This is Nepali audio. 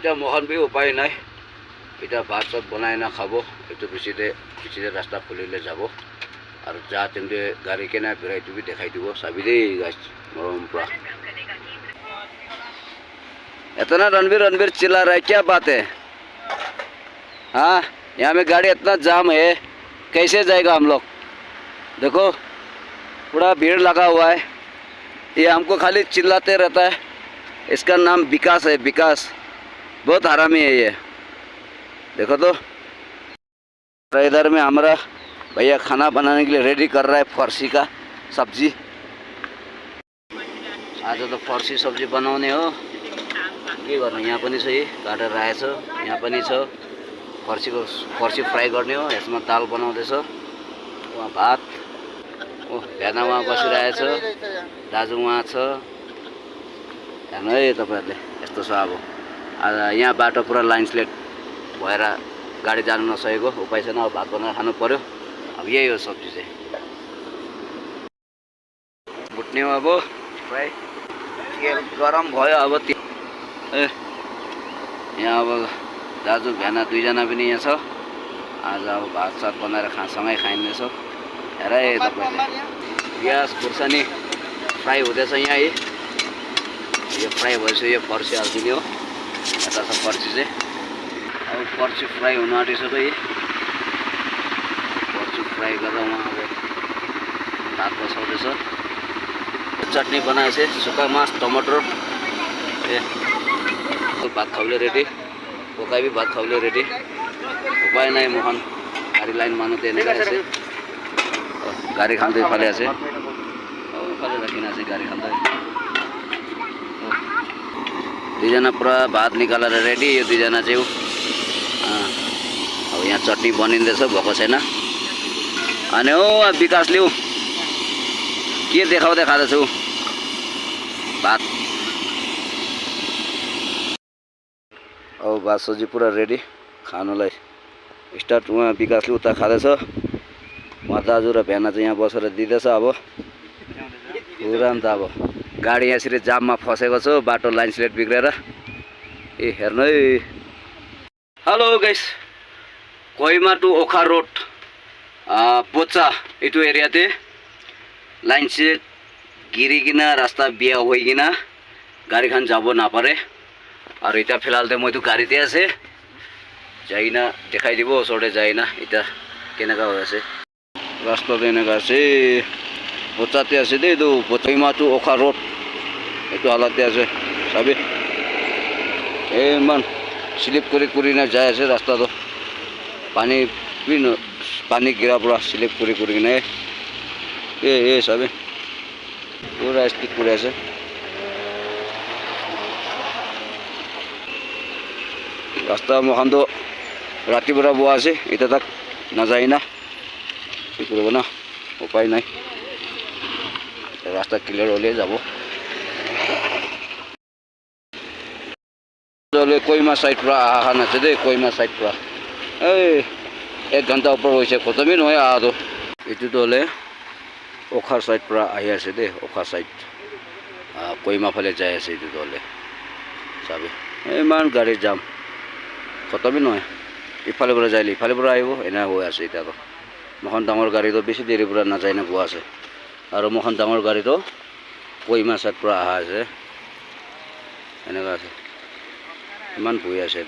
এটা মহান বি উপায় নাই এটা ভাত চাত বনাই না খাব এইটো পিছতে ৰাস্তা খুলিলে যাব আৰু যা তেন্তে গাড়ী কেনে ভেৰাইটি বি দেখাই দিব চাবি দেই গাইছ মৰম পৰা इतना रणवीर चिल्ला रहा है क्या बात है हाँ यहाँ में गाड़ी इतना जाम है कैसे जाएगा हम लोग देखो पूरा भीड़ लगा हुआ है ये हमको खाली चिल्लाते रहता है इसका नाम विकास है विकास बहुत हरामी है ये देखो तो इधर में हमारा भैया खाना बनाने के लिए रेडी कर रहा है फर्सी का सब्जी आज तो फर्सी सब्जी बनाउने हो के गर्नु यहाँ पनि छ यी काटेर राखेछ यहाँ पनि छ फर्सी फ्राई गर्ने हो यसमा दाल बनाउँदैछ वहाँ भात ओ भेना वहाँ बसिरहेछ दाजु वहाँ छ हेर्नु है तपाईहरुले यस्तो छ अब आज यहाँ बाटो पुरा लाइन्सलेट भएर गाडी जानु नसकेको उपाय छैन अब भात बनाएर खानु पर्यो अब यही हो सब्जी चाहिँ भुट्ने हो अब फ्राई तेल गरम भयो अब यहाँ अब दाजु भेना दुईजना पनि यहाँ छ आज अब भात सात बनाएर सँगै खाइनेछ हेर है तपाईले प्याज खुर्सानी फ्राई हुँदैछ यहाँ यो फ्राई भएपछि यो फर्सी हालिदिने हो यता छ फर्सी चाहिँ अब फर्सी फ्राई हुन आँटिसक्यो यी फर्सी फ्राई गरेर उहाँ अब भात बसाउँदैछ चटनी बनाएछ सुक्खा मास टमाटर भात खाउले रेडी पोकाई भी भात खाउले रेडी उपाय नहीं मोहन गाड़ी लाइन मानो देने का ऐसे गाड़ी खाते फाले ऐसे फाले रखना ऐसे गाड़ी खाते दुईजना पूरा भात निकालेर रेडी यो दुईजना चाहिँ अब यहाँ चटनी बनिँदैछ भएको छैन अनि ओ विकास लिऊ के देखाउँदै खाँदैछु भात अब भात सब्जी पूरा रेडी खानुलाई स्टार्ट वहाँ विकासले उता खाँदैछ उहाँ दाजु र भेना चाहिँ यहाँ बसेर दिँदैछ अब पुरा नि त अब गाडी यसरी जाममा फसेको छ बाटो लाइन स्लेट बिग्रेर ए हेर्नु है हेलो गाइस कोहिमा टू ओखा रोड पोचा इटू एरिया थे लाइन स्लेट गिरिकिन रास्ता बिया होइकिन गाड़ी खान जाबो ना पारे और इतना फिलहाल तो मैं तो गाड़ी दिया से जाइना दिखाई দিব ওচৰতে যাইনা এটা কেনেকা হৈ আছে ৰাস্তা এনেকা আছে পচাতে আছে দেই তো পচাইমাটো ওখা रोड এইটো হালতে আছে সবে মান স্লিপ কৰি না যায় আছে ৰাস্তা তো পানী गिरा পুরা স্লিপ কৰি কিনে এ সবে পুরা স্লিপ কৰি আছে रास्ता मोहन तो राति बड़ा बुआ से इतना तक न जाए ना ना उपाय नहीं रास्ता क्लियर होले जाबो कोहिमा साइड पूरा आहा ना दे कोहिमा साइड पूरा ए 1 घंटा ऊपर होइसे खतमै নহয় आ तो इतु तले ओखार साइड पूरा आइ আছে दे ओखा साइड कोहिमा फले जाय আছে इतु तले साबे ए मान गाड़ी जाम खतमै নহয় इफाले পৰা যাইলে इफाले পৰা আহিব এনা হৈ আছে এটা তো মখন ডাঙৰ গাড়ী তো বেছি দেৰি পৰা না যায় না গৈ আছে আৰু মখন ডাঙৰ গাড়ী তো কোহিমা সাইড পৰা আহা আছে এনেকা আছে ইমান ভুই আছে